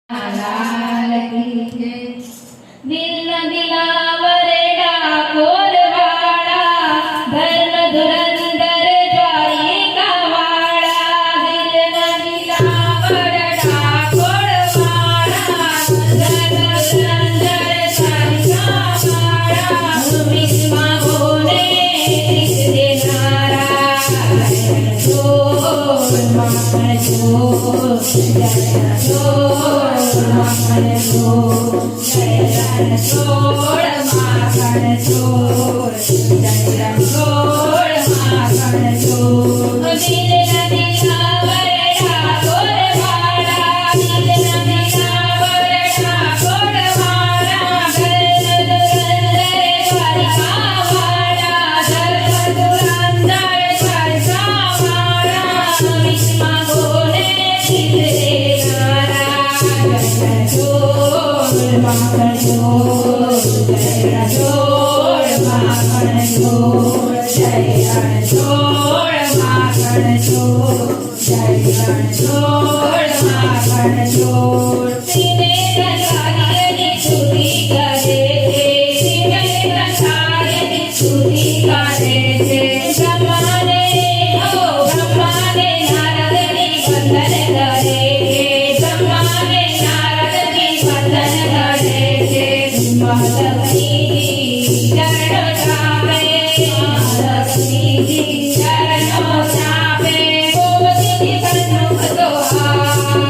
लाल की जय। दिल न दिलावर डाकोर वाला, धर्म धुरंधर द्वारिका वाला। दिल न दिलावर डाकोर वाला, धर्म धुरंधर द्वारिका वाला। भूमिष्मा बोले कृष्ण देनारा, जोर माखन जोर जय जोर माखन जोर जय जोर माखन जोर जय जोर माखन जोर। दिल न दिलावर डाकोर वाला, दिल न दिलावर डाकोर वाला। धर्म धुरंधर द्वारिका वाला, धर्म धुरंधर द्वारिका वाला। भीष्मा बोले कृष्ण देनारा, जय जोर माखन जोर जय जोर माखन जोर जय जोर माखन जोर जय जोर माखन जोर। सीने कंसारी स्तुति करे थे, सीने कंसारी स्तुति करे थे। ब्रह्मा ने नारद की वंदन करे थे, ब्रह्मा ने नारद की वंदन करे थे। माँ लक्ष्मी जी चरणों चापे, माँ लक्ष्मी जी चरणों चापे। गोमती की बंदूक दोहारे,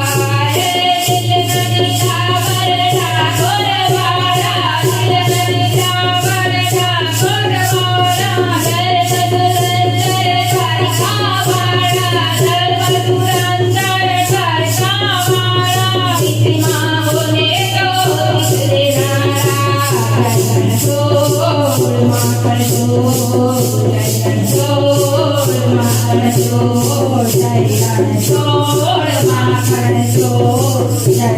दिल न दिलावर डाकोर वाला, दिल न दिलावर डाकोर वाला। धर्म धुरंधर द्वारिका वाला, धर्म धुरंधर द्वारिका वाला। भीष्मा बोले तो कृष्ण देनारा, जय जोर माखन जोर जय जोर माखन जोर जय जोर माखन जोर जय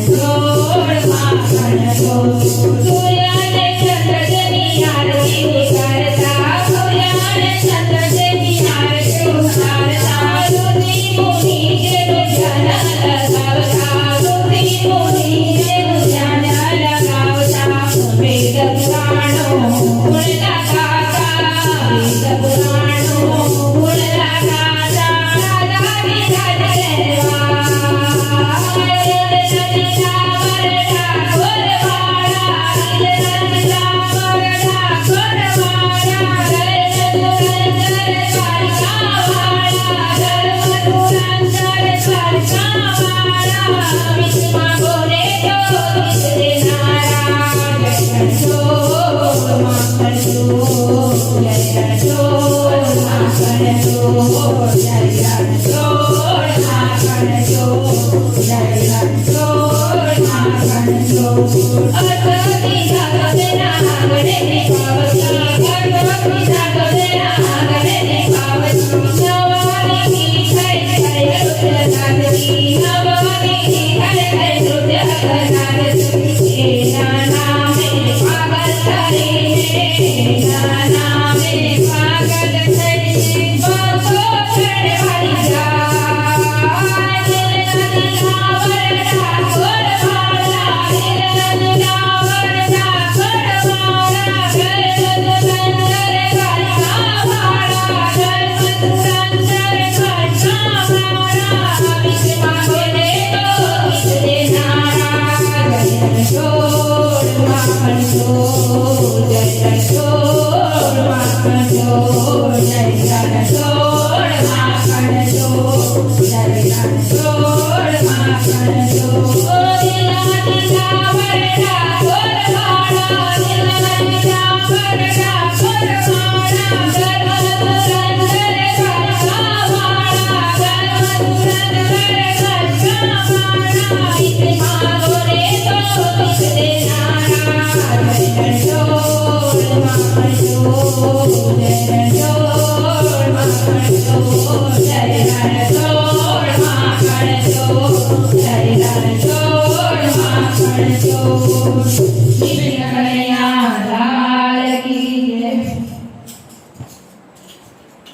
जोर माखन जोर। सूर्य ने चंद्र से भी आरती उतारता, सूर्य ने चंद्र से भी आरती उतारता। ऋषि मुनि के ध्यान लगावता, ऋषि मुनि के ध्यान लगावता। वेद पुराणों गुण लगाता, वेद पुराणों गुण लगाता। राजा विराज रहवा, दिल न दिलावर डाकोर वाला, दिल न दिलावर डाकोर वाला। धर्म धुरंधर द्वारिका वाला, धर्म धुरंधर द्वारिका वाला। भीष्मा बोले तो कृष्ण देनारा, जय जोर माखन जोर जय जोर माखन जोर जय जोर माखन जोर जय जोर माखन जोर। अगति जागते नागरे पावती, अगति जागते नागरे पावती। नवानी की जय जय रुद्रनाथी, नवानी की जय जय रुद्रनाथी। नाना में पागल करे, नाना में पागल करे। बातों करने वाली जान, दिल न दिलावर डाकोर वाला, दिल न दिलावर डाकोर वाला। धर्म धुरंधर द्वारिका वाला, धर्म धुरंधर द्वारिका वाला। भीष्मा बोले तो कृष्ण देनारा, जय जोर माखन जोर जय जोर माखन जोर जय जोर माखन जोर जय जोर माखन जोर। दिल न दिलावर डाकोर वाला, दिल न दिलावर डाकोर वाला। धर्म धुरंधर द्वारिका वाला, धर्म धुरंधर द्वारिका वाला। भीष्मा बोले तो कृष्ण देनारा, जय जोर माखन जोर जय जोर माखन जोर जय जोर माखन जोर जय जोर माखन जोर।